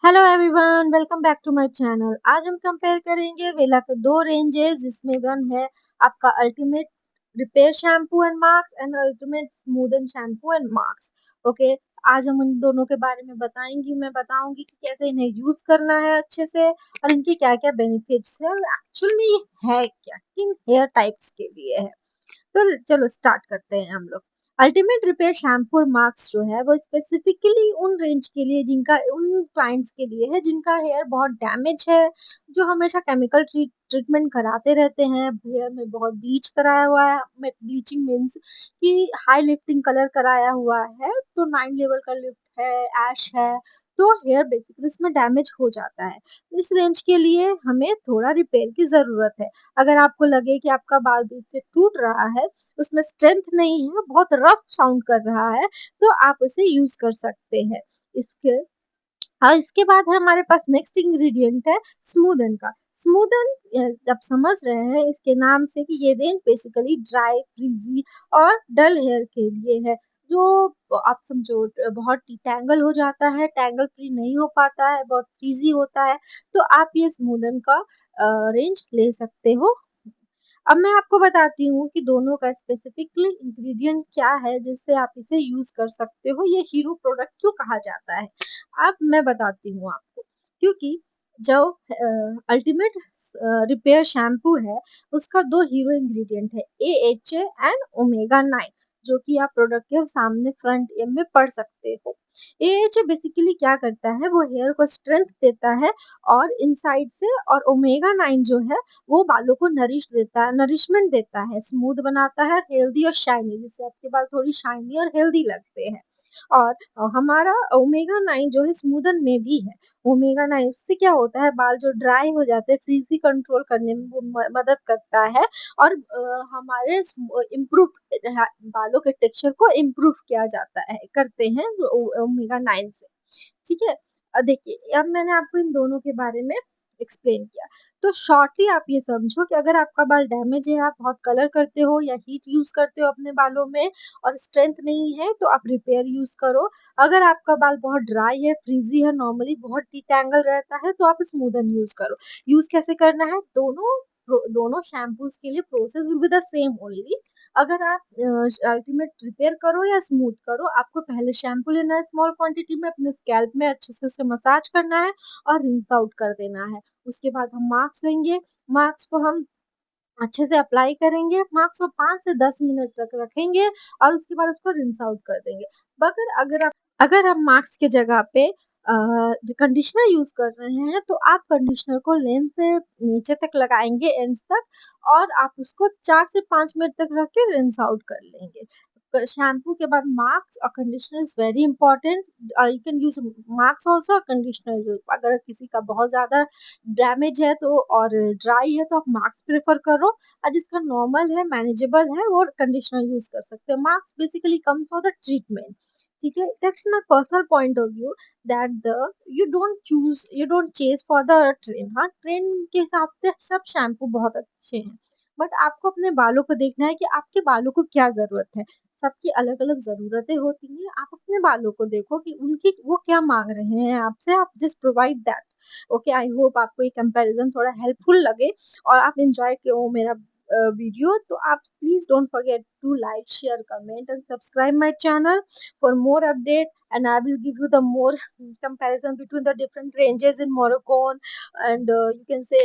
Hello everyone, welcome back to my channel. आज हम compare करेंगे वेला के दो रेंजेस, जिसमें वन है आपका ultimate repair shampoo and mask and ultimate smooth and shampoo and mask. Okay, आज हम उन दोनों के बारे में बताएंगी। मैं बताऊंगी कि कैसे इन्हें यूज करना है अच्छे से और इनके क्या क्या बेनिफिट्स है और एक्चुअल में ये है क्या, किन हेयर टाइप्स के लिए है। तो चलो स्टार्ट करते हैं हम लोग। अल्टीमेट रिपेयर शैम्पू और मास्क जो है वो स्पेसिफिकली उन रेंज के लिए, जिनका उन क्लाइंट्स के लिए है जिनका हेयर बहुत डैमेज है, जो हमेशा केमिकल ट्रीटमेंट कराते रहते हैं, हेयर में बहुत ब्लीच कराया हुआ है। ब्लीचिंग मीन्स कि हाई लिफ्टिंग कलर कराया हुआ है, तो 9 लेवल का लिफ्ट है, ऐश है, तो हेयर बेसिकली इसमें डैमेज हो जाता है। तो इस रेंज के लिए हमें थोड़ा रिपेयर की जरूरत है। अगर आपको लगे कि आपका बाल बीच से टूट रहा है, उसमें स्ट्रेंथ नहीं है, बहुत रफ साउंड कर रहा है, तो आप उसे यूज कर सकते हैं। इसके इसके बाद है हमारे पास नेक्स्ट इंग्रेडिएंट है स्मूदन का। स्मूदन आप समझ रहे हैं इसके नाम से कि ये रेंज बेसिकली ड्राई, फ्रीजी और डल हेयर के लिए है। जो आप समझो बहुत टैंगल हो जाता है, टैंगल फ्री नहीं हो पाता है, बहुत फ्रीजी होता है, तो आप ये स्मूदन का रेंज ले सकते हो। अब मैं आपको बताती हूँ कि दोनों का स्पेसिफिकली इंग्रेडिएंट क्या है जिससे आप इसे यूज कर सकते हो, ये हीरो प्रोडक्ट क्यों कहा जाता है। अब मैं बताती हूँ आपको। क्योंकि जो अल्टीमेट रिपेयर शैम्पू है, उसका दो हीरो इंग्रेडिएंट है, AHA एंड ओमेगा 9, जो कि आप प्रोडक्ट के सामने फ्रंट में पढ़ सकते हो। AHA बेसिकली क्या करता है, वो हेयर को स्ट्रेंथ देता है और इनसाइड से, और ओमेगा 9 जो है वो बालों को नरिशमेंट देता है, स्मूथ बनाता है, हेल्दी और शाइनी, जिससे आपके बाल थोड़ी शाइनी और हेल्दी लगते हैं। और हमारा ओमेगा 9 जो है स्मूदन में भी है। ओमेगा 9 उससे क्या होता है, बाल जो ड्राई हो जाते हैं फ्रीजी कंट्रोल करने में वो मदद करता है, और हमारे इम्प्रूव बालों के टेक्सचर को इम्प्रूव किया जाता है, करते हैं ओमेगा 9 से। ठीक है। देखिए, अब मैंने आपको इन दोनों के बारे में एक्सप्लेन किया। तो शॉर्टली आप ये समझो कि अगर आपका बाल डैमेज है, आप बहुत कलर करते हो या हीट यूज करते हो अपने बालों में और स्ट्रेंथ नहीं है, तो आप रिपेयर यूज करो। अगर आपका बाल बहुत ड्राई है, फ्रीजी है, नॉर्मली बहुत डिटैंगल रहता है, तो आप स्मूदन यूज करो। यूज कैसे करना है, दोनों शैम्पूज के लिए process will be the same only. अगर आप अल्टीमेट रिपेयर करो या स्मूथ करो, आपको पहले शैम्पू लेना है स्मॉल क्वांटिटी में, अपने स्कैल्प में अच्छे से उसे मसाज करना है और रिंस आउट कर देना है। उसके बाद हम मास्क लेंगे, मास्क को हम अच्छे से अप्लाई करेंगे, मास्क को 5 से 10 मिनट तक रखेंगे और उसके बाद उसको रिंस आउट कर देंगे। मगर अगर आप मास्क की जगह पे कंडीशनर यूज कर रहे हैं, तो आप कंडीशनर को लेंथ से नीचे तक लगाएंगे, एंड्स तक, और आप उसको 4 से 5 मिनट तक रख के रिंस आउट कर लेंगे। शैम्पू के बाद मास्क और conditioner is very important. You can use mask also, conditioner अगर किसी का बहुत ज्यादा डैमेज है तो और ड्राई है, तो आप मास्क प्रेफर करो, और जिसका नॉर्मल है, मैनेजेबल है, वो कंडीशनर यूज कर सकते हैं। Mask basically comes for the treatment. ठीक है, that's my personal point of view, that the you don't chase for the trend. हाँ, ट्रेंड के हिसाब से सब शैम्पू बहुत अच्छे हैं, बट आपको अपने बालों को देखना है कि आपके बालों को क्या जरूरत है। सबकी अलग अलग जरूरतें होती हैं, आप अपने बालों को देखो कि उनकी वो क्या मांग रहे हैं आपसे, आप just provide that. Okay, I hope आपको ये कंपैरिजन थोड़ा हेल्पफुल लगे और आप एंजॉय करो मेरा वीडियो। तो आप please don't forget to like, share, comment and subscribe my channel for more update, and I will give you the more comparison between the different ranges in Moroccan, and you can say